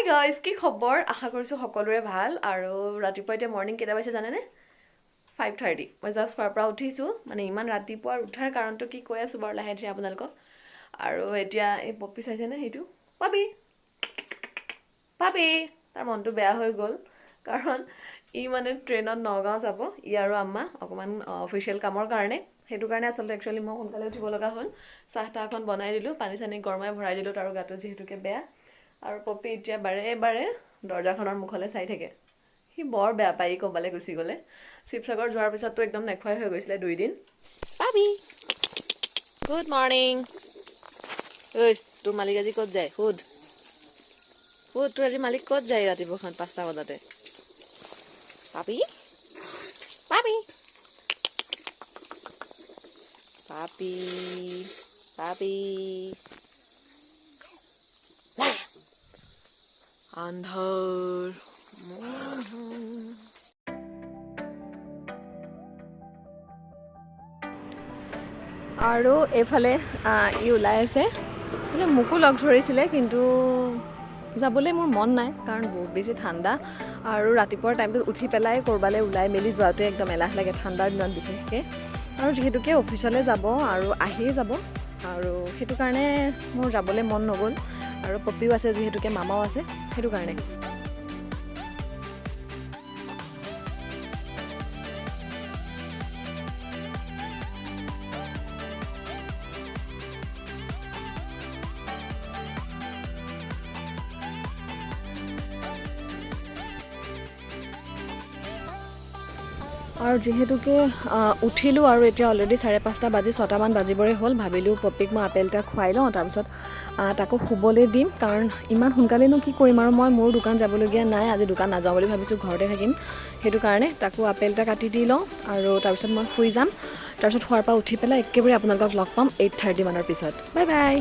Guys কি খবৰ আশা কৰিছোঁ সকলোৰে ভাল আৰু ৰাতিপুৱা এতিয়া মৰ্ণিং কেইটা বাজিছে জানেনে 5:30 মই জাষ্ট খোৱাৰ পৰা উঠিছোঁ মানে ইমান ৰাতিপুৱা উঠাৰ কাৰণটো কি কৈ আছোঁ বাৰু লাহে ধীৰে আপোনালোকক আৰু এতিয়া এই পপি চাইছেনে সেইটো পাবি পাবি তাৰ মনটো বেয়া হৈ গ'ল কাৰণ ই মানে ট্ৰেইনত নগাঁও যাব ই আৰু আম্মা অকণমান অফিচিয়েল কামৰ কাৰণে সেইটো কাৰণে আচলতে একচুৱেলি মই সোনকালে উঠিব লগা হ'ল চাহ তাহখন বনাই দিলোঁ পানী চানী গৰমাই ভৰাই দিলোঁ তাৰ গাটো যিহেতুকে বেয়া আৰু পপি এতিয়া বাৰে বাৰে দৰ্জাখনৰ মুখলৈ চাই থাকে সি বৰ বেয়া পায় ক'বালৈ গুচি গ'লে শিৱসাগৰ যোৱাৰ পিছততো একদম নেখুৱাই হৈ গৈছিলে 2 দিন পাবি গুড মৰ্ণিং ঐ তোৰ মালিক আজি ক'ত যায় সুধ তোৰ আজি মালিক ক'ত যায় ৰাতিপুৱাখন 5টা বজাতে পাপি পাপি পাপি পাপি আন্ধাৰ আৰু এইফালে ই ওলাই আছে মোকো লগ ধৰিছিলে কিন্তু যাবলৈ মোৰ মন নাই কাৰণ বহুত বেছি ঠাণ্ডা আৰু ৰাতিপুৱাৰ টাইমটোত উঠি পেলাই ক'ৰবালৈ ওলাই মেলি যোৱাটোৱে একদম এলাহ লাগে ঠাণ্ডাৰ দিনত বিশেষকৈ আৰু যিহেতুকে অফিচলৈ যাব আৰু আহিয়ে যাব আৰু সেইটো কাৰণে মোৰ যাবলৈ মন নগ'ল আৰু পপিও আছে যিহেতুকে মামাও আছে সেইটো কাৰণে আৰু যিহেতুকে উঠিলোঁ আৰু এতিয়া অলৰেডি 5:30 বাজি 6টামান বাজিবৰে হ'ল ভাবিলোঁ পপিক মই আপেল এটা খুৱাই লওঁ তাৰপিছত তাকো শুবলৈ দিম কাৰণ ইমান সোনকালেনো কি কৰিম আৰু মই মোৰ দোকান যাবলগীয়া নাই আজি দোকান নাযাওঁ বুলি ভাবিছোঁ ঘৰতে থাকিম সেইটো কাৰণে তাকো আপেল এটা কাটি দি লওঁ আৰু তাৰপিছত মই শুই যাম তাৰপিছত শুৱাৰ পৰা উঠি পেলাই একেবাৰে আপোনালোকক লগ পাম 8:30 মানৰ পিছত বাই বাই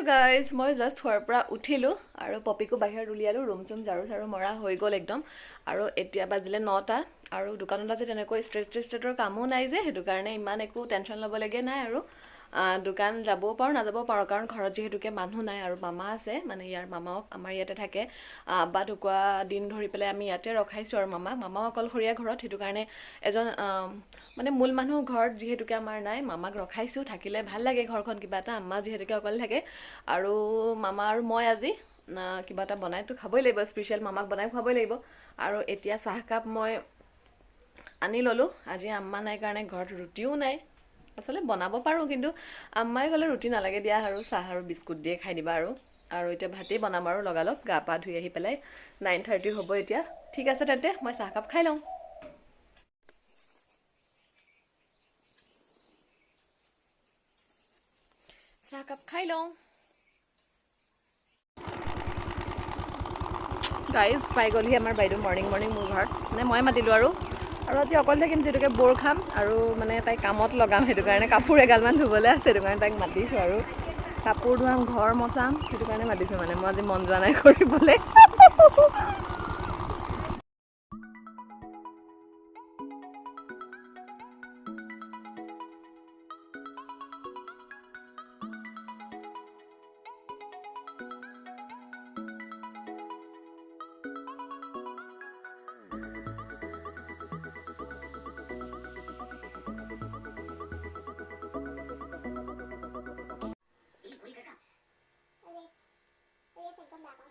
গাইজ মই জাষ্ট শুৱাৰ পৰা উঠিলোঁ আৰু পপিকো বাহিৰত উলিয়ালোঁ ৰুম চুম ঝাৰু চাৰু মৰা হৈ গ'ল একদম আৰু এতিয়া বাজিলে 9টা আৰু দোকানত আজি তেনেকৈ ষ্ট্ৰেটৰ কামো নাই যে সেইটো কাৰণে ইমান একো টেনশ্যন ল'বলগীয়া নাই আৰু দোকান যাবও পাৰোঁ নাযাবও পাৰোঁ কাৰণ ঘৰত যিহেতুকে মানুহ নাই আৰু মামা আছে মানে ইয়াৰ মামাও আমাৰ ইয়াতে থাকে আব্বা ঢুকুৱা দিন ধৰি পেলাই আমি ইয়াতে ৰখাইছোঁ আৰু মামাও অকলশৰীয়া ঘৰত সেইটো কাৰণে এজন মানে মূল মানুহ ঘৰত যিহেতুকে আমাৰ নাই মামাক ৰখাইছোঁ থাকিলে ভাল লাগে ঘৰখন কিবা এটা আম্মা যিহেতুকে অকলে থাকে আৰু মামা আৰু মই আজি কিবা এটা বনাইতো খাবই লাগিব স্পেচিয়েল মামাক বনাই খুৱাবই লাগিব আৰু এতিয়া চাহকাপ মই আনি ল'লোঁ আজি আম্মা নাই কাৰণে ঘৰত ৰুটিও নাই আচলতে বনাব পাৰোঁ কিন্তু আম্মাই ক'লে ৰুটি নালাগে দিয়া আৰু চাহ আৰু বিস্কুট দিয়ে খাই দিবা আৰু এতিয়া ভাতেই বনাম আৰু লগালগ গা পা ধুই আহি পেলাই 9:30 হ'ব এতিয়া ঠিক আছে তেন্তে মই চাহকাপ খাই লওঁ চাহকাপ খাই লওঁ গাইজ পাই গ'লহি আমাৰ বাইদেউ মৰ্ণিং মোৰ ঘৰত মানে মই মাতিলোঁ আৰু আজি অকল থাকিম যিহেতুকে বৰ খাম আৰু মানে তাইক কামত লগাম সেইটো কাৰণে কাপোৰ এগালমান ধুবলৈ আছে সেইটো কাৰণে তাইক মাতিছোঁ আৰু কাপোৰ ধুৱাম ঘৰ মচাম সেইটো কাৰণে মাতিছোঁ মানে মই আজি মন যোৱা নাই কৰিবলৈ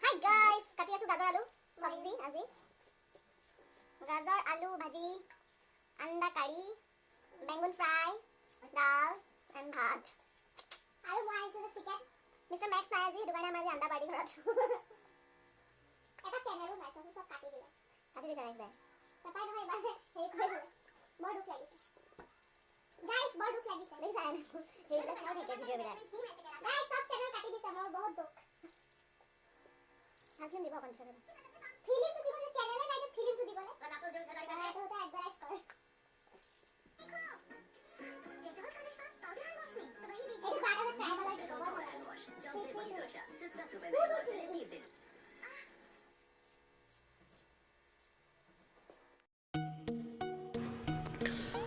Hi guys, kati asu gajar alu sabzi aji. Gajar alu bhaji, anda curry, bengun fry, dal and bhat. Aru moi aisu the chicken. Mr. Max nai aji, hetu karone amar anda party gorat. চব কাটি দিলে একবাৰ তাপাই নহয় এবাৰ হেৰি কৰিলে বৰ দুখ লাগিছে গাইস বৰ দুখ লাগিছে দেখিছা সেইবিলাক চাও থাকে ভিডিঅ'বিলাক গাইস সব চেনেল কাটি দিছে মোৰ বহুত দুখ ভালকে দিব কন্ডিশন ফিলিংটো দিব যে চেনেলে নাই যে ফিলিংটো দিবলে বানাটো জলদি এডভাইস কৰে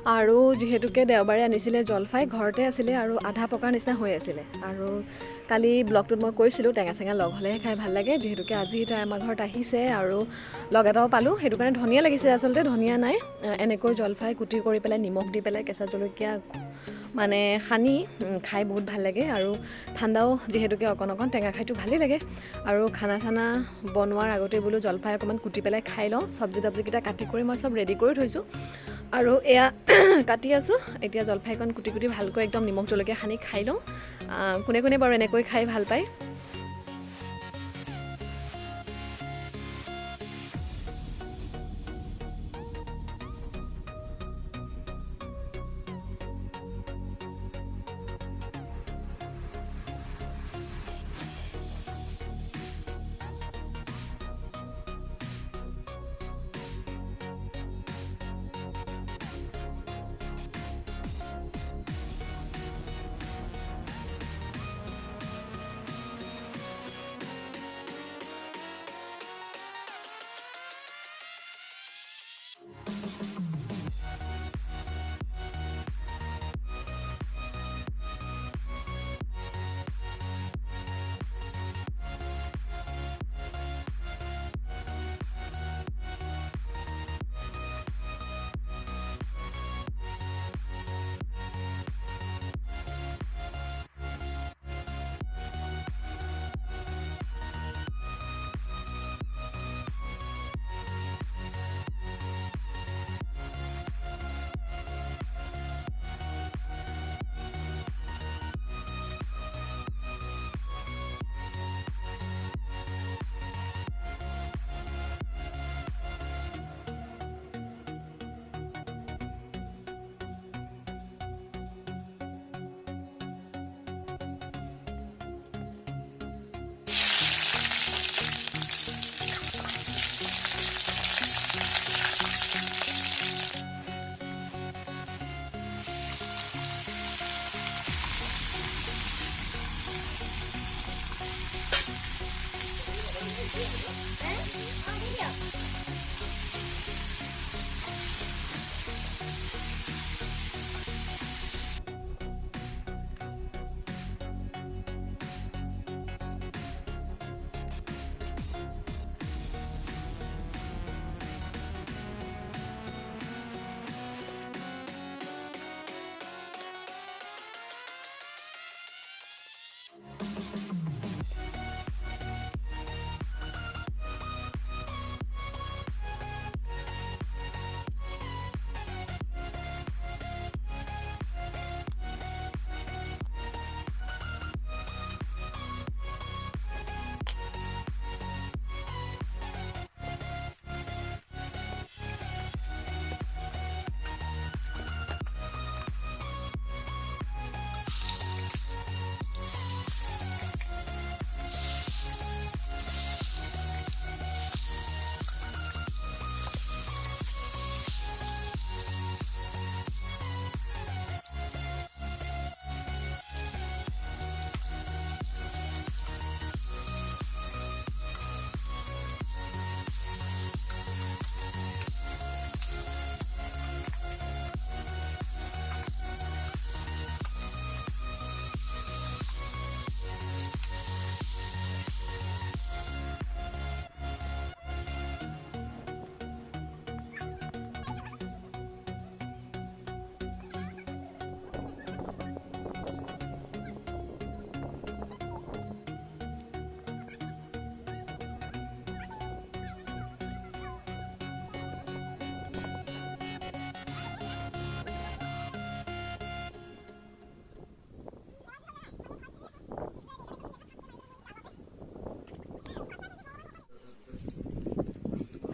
আৰু যিহেতুকে দেওবাৰে আনিছিলে জলফাই ঘৰতে আছিলে আৰু আধা পকাৰ নিচিনা হৈ আছিলে আৰু কালি ব্লগটোত মই কৈছিলোঁ টেঙা চেঙা লগ হ'লেহে খাই ভাল লাগে যিহেতুকে আজি তাই আমাৰ ঘৰত আহিছে আৰু লগ এটাও পালোঁ সেইটো কাৰণে ধনিয়া লাগিছে আচলতে ধনিয়া নাই এনেকৈ জলফাই কুটি কৰি পেলাই নিমখ দি পেলাই কেঁচা জলকীয়া মানে সানি খাই বহুত ভাল লাগে আৰু ঠাণ্ডাও যিহেতুকে অকণ অকণ টেঙা খাইটো ভালেই লাগে আৰু খানা চানা বনোৱাৰ আগতে বোলো জলফাই অকণমান কুটি পেলাই খাই লওঁ চব্জি তব্জিকেইটা কাটি কৰি মই চব ৰেডি কৰি থৈছোঁ আৰু এয়া কাটি আছোঁ এতিয়া জলফাইকণ কুটি কুটি ভালকৈ একদম নিমখ জলকীয়া সানি খাই লওঁ কোনে কোনে বাৰু এনেকৈ খাই ভাল পায়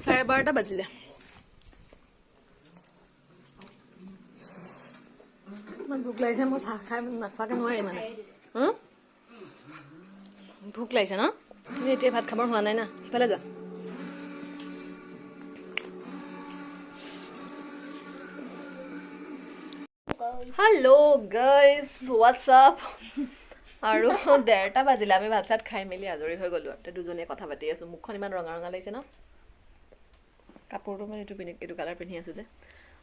12:30 বাজিলে ইমান ভোক লাগিছে মই চাহ খাই নাখোৱাকে নোৱাৰি মানে ভোক লাগিছে ন তুমি এতিয়া ভাত খাবৰ হোৱা নাই না সিফালে যোৱা হেল্ল' গাইজ হোৱাটছ আপ আৰু 1:30 বাজিলে আমি ভাত চাত খাই মেলি আজৰি হৈ গ'লো আৰু দুজনীয়ে কথা পাতি আছোঁ মুখখন ইমান ৰঙা ৰঙা লাগিছে ন কাপোৰটো মই এইটো কালাৰ পিন্ধি আছোঁ যে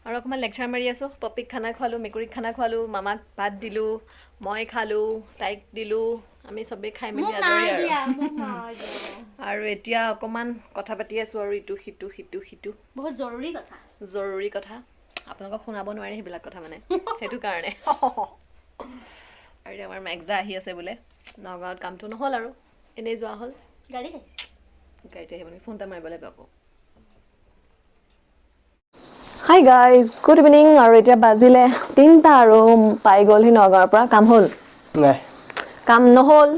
আৰু অকণমান লেকচাৰ মাৰি আছোঁ পপিক খানা খোৱালোঁ মেকুৰীক খানা খোৱালোঁ মামাক ভাত দিলোঁ মই খালোঁ তাইক দিলোঁ আমি চবেই খাই মেলি আজৰি আৰু এতিয়া অকণমান কথা পাতি আছোঁ আৰু ইটো সিটো বহুত জৰুৰী কথা আপোনালোকক শুনাব নোৱাৰি সেইবিলাক কথা মানে সেইটো কাৰণে আৰু আমাৰ মেগজা আহি আছে বোলে নগাঁৱত কামটো নহ'ল আৰু এনেই যোৱা হ'ল গাড়ীতে আহিব ফোন এটা মাৰিব লাগিব আকৌ হাই গাইজ গুড ইভিনিং আৰু এতিয়া বাজিলে 3টা আৰু পাই গ'লহি নগাঁৱৰ পৰা কাম হ'ল নাই কাম নহ'ল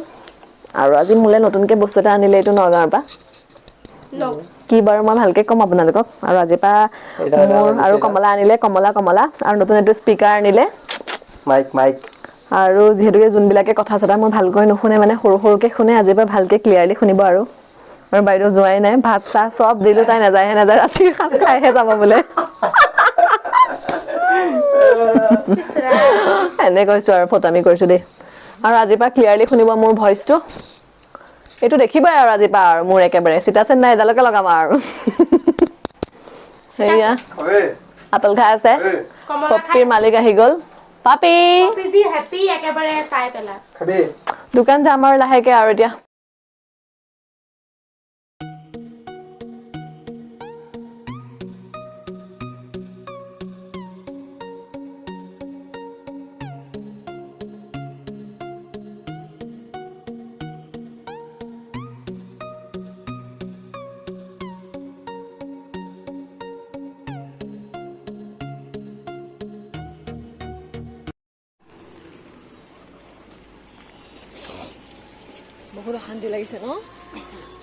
আৰু আজি মোলে নতুনকৈ বস্তু এটা আনিলে এইটো নগাঁৱৰ পৰা কি বাৰু মই ভালকে ক'ম আপোনালোকক আৰু আজিৰ পৰা মোৰ আৰু কমলা আনিলে কমলা আৰু নতুন এইটো স্পীকাৰ আনিলে মাইক আৰু যিহেতুকে যোনবিলাকে কথা চতা মোৰ ভালকৈ নুশুনে মানে সৰুকৈ শুনে আজিৰ পৰা ভালকৈ ক্লিয়াৰলি শুনিব আৰু বাইদেউ যোৱাই নাই ভাত চাহ চব দিলো তাই নাযায় ৰাতিৰ সাজ খাইহে যাব বোলে এনে কৈছো আৰু ফটামি কৰিছো দেই আৰু আজিৰ পৰা ক্লিয়াৰলি শুনিব মোৰ ভইচটো এইটো দেখিবই আৰু আজিৰ পৰা আৰু মোৰ একেবাৰে চিটাচেন নাই এডালকে লগাম আৰু সেয়া আপেল খাই আছে পপিৰ মালিক আহি গ'ল পাপি দোকান যাম আৰু লাহেকে আৰু এতিয়া বহুত অশান্তি লাগিছে ন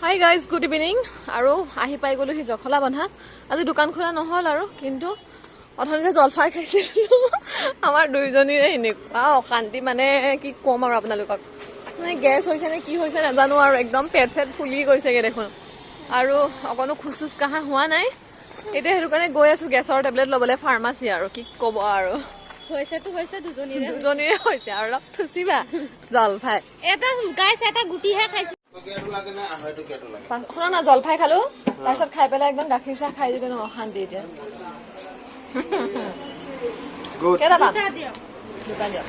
হাই গাইজ গুড ইভিনিং আৰু আহি পাই গ'লো সি জখলা বন্ধা আজি দোকান খোলা নহ'ল আৰু কিন্তু অথনিতে জলফাই খাইছিলোঁ আমাৰ দুইজনীৰে এনেকুৱা অশান্তি মানে কি ক'ম আৰু আপোনালোকক মানে গেছ হৈছে নে কি হৈছে নাজানো আৰু একদম পেট চেট ফুলি গৈছেগৈ দেখোন আৰু অকণো খোজ চোজ কাঢ়া হোৱা নাই এতিয়া সেইটো কাৰণে গৈ আছোঁ গেছৰ টেবলেট ল'বলৈ ফাৰ্মাচী আৰু কি ক'ব আৰু দুজনীৰে হৈছে আৰু অলপ থুচিবা জলফাই এটা গুটিহে খাইছে শুনা না জলফাই খালো তাৰপিছত খাই পেলাই একদম গাখীৰ চাহ খাই দিলে ন অশান্তি এতিয়া দুটা দিয়ক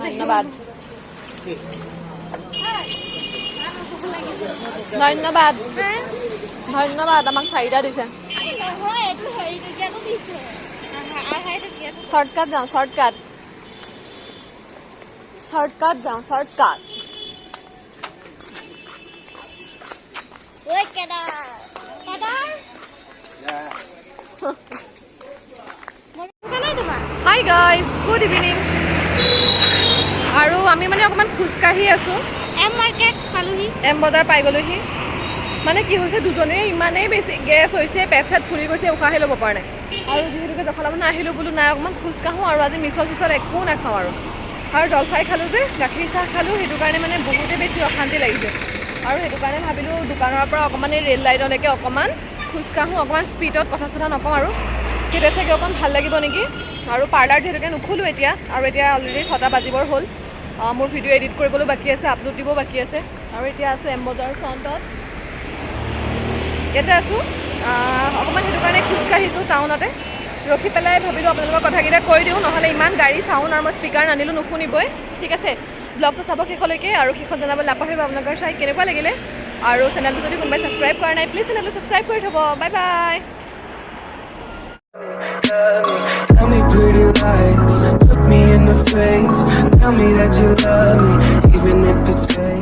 ধন্যবাদ আমাক 4টা দিছে শৰ্টকাট যাওঁ shortcut hi guys good evening আৰু আমি মানে অকণমান খোজকাঢ়ি আছোঁ এম বজাৰ পাই গ'লোহি মানে কি হৈছে দুজনীৰে ইমানেই বেছি গেছ হৈছে পেট চেট ফুলি গৈছে উশাহে ল'ব পৰা নাই আৰু যিহেতুকে জখলা বন্ধা আহিলোঁ বোলো নাই অকণমান খোজকাঢ়োঁ আৰু আজি মিছল একো নাখাওঁ আৰু জলফাই খালোঁ যে গাখীৰ চাহ খালোঁ সেইটো কাৰণে মানে বহুতেই বেছি অশান্তি লাগিছে আৰু সেইটো কাৰণে ভাবিলোঁ দোকানৰ পৰা অকণমান এই ৰেল লাইনলৈকে অকণমান খোজকাঢ়োঁ অকণমান স্পীডত কথা চথা নকওঁ আৰু তেতিয়া চাগে অকণ ভাল লাগিব নেকি আৰু পাৰ্লাৰ যিহেতুকে নুখোলোঁ এতিয়া আৰু এতিয়া অলৰেডি 6টা বাজিবৰ হ'ল মোৰ ভিডিঅ' এডিট কৰিবলৈও বাকী আছে আপলোড দিবও বাকী আছে আৰু এতিয়া আছোঁ এম বজাৰৰ ফ্ৰণ্টত ইয়াতে আছোঁ অকণমান সেইটো কাৰণে খোজকাঢ়িছোঁ টাউনতে ৰখি পেলাই ভাবিলোঁ আপোনালোকৰ কথাকেইটা কৈ দিওঁ নহ'লে ইমান গাড়ী চাউণ্ড আৰু মই স্পীকাৰ নানিলোঁ নুশুনিবই ঠিক আছে ব্লগটো চাব শেষলৈকে আৰু শেষত জনাবলৈ নাপাহৰিব আপোনালোকৰ চাই কেনেকুৱা লাগিলে আৰু চেনেলটো যদি কোনোবাই ছাবস্ক্ৰাইব কৰা নাই প্লিজ চেনেলটো ছাবস্ক্ৰাইব কৰি থ'ব bye bye Tell me pretty lies, look me in the face, tell me that you love me, even if it's fake.